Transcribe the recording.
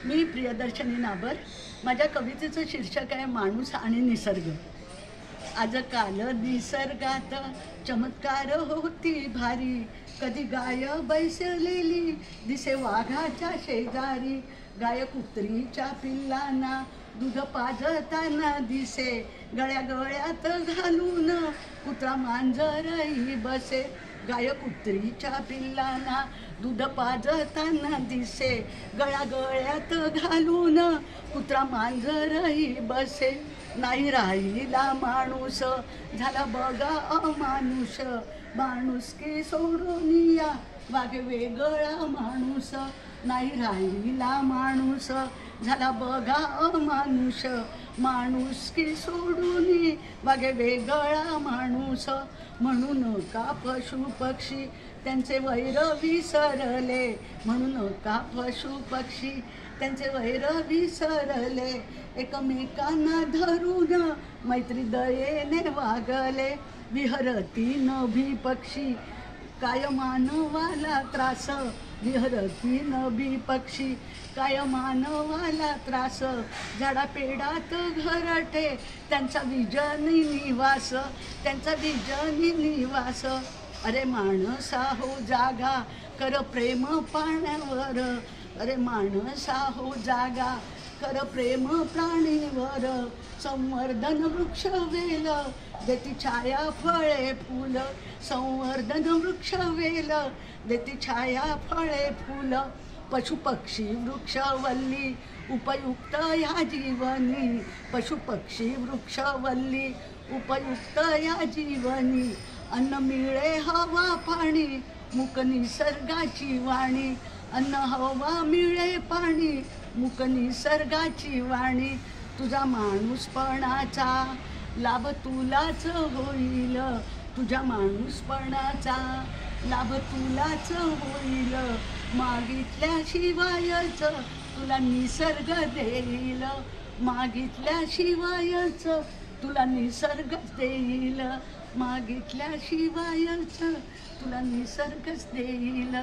मी प्रियदर्शनी नाबर. माझ्या कवितेचं शीर्षक आहे माणूस आणि निसर्ग. आज काल निसर्गात चमत्कार होती भारी, कधी गाय बैसलेली दिसे वाघाच्या शेजारी. गाय कुत्रीच्या पिल्लांना दूध पाजताना दिसे, गळ्या गळ्यात घालून कुत्रा मांजरही बसे. गाय कुत्रीच्या पिल्लांना दूध पाजताना दिसे, गळ्या गळ्यात घालून कुत्रा मांजरही बसे. नाही राहिला माणूस झाला बघा अमानुष, माणुसकी सोडून या वाघ वेगळा माणूस. नाही राहिला माणूस झाला बघा अमानुष, माणुसकी सोडून वाघ वेगळा माणूस. म्हणून का पशु पक्षी त्यांचे वैर विसरले, म्हणून का पशु पक्षी त्यांचे वैर विसरले. एकमेकांना धरून मैत्री दयेने वागले. विहरती नभी पक्षी काय मानवाला त्रास, विहरती नभी पक्षी काय मानवाला त्रास. झाडा पेडात घरटे त्यांचा विजनी निवास, त्यांचा विजनी निवास. अरे माणसा हो जागा कर प्रेम पाण्यावर, अरे माणसा हो जागा कर प्रेम प्राणीवर. संवर्धन वृक्ष वेल देती छाया फळे फूल, संवर्धन वृक्ष वेल देती छाया फळे फूल. पशुपक्षी वृक्षवल्ली उपयुक्त या जीवनी, पशुपक्षी वृक्षवल्ली उपयुक्त या जीवनी. अन्न मिळे हवा पाणी मुक निसर्गाची वाणी, अन्न हवा मिळे पाणी मुक निसर्गाची वाणी. तुझा माणूसपणाचा लाभ तुलाच होईल, तुझ्या माणूसपणाचा लाभ तुलाच होईल. मागितल्याशिवायच तुला निसर्ग देईल, मागितल्याशिवायच तुला निसर्ग देईल, मागितल्याशिवायच तुला निसर्गच देईल.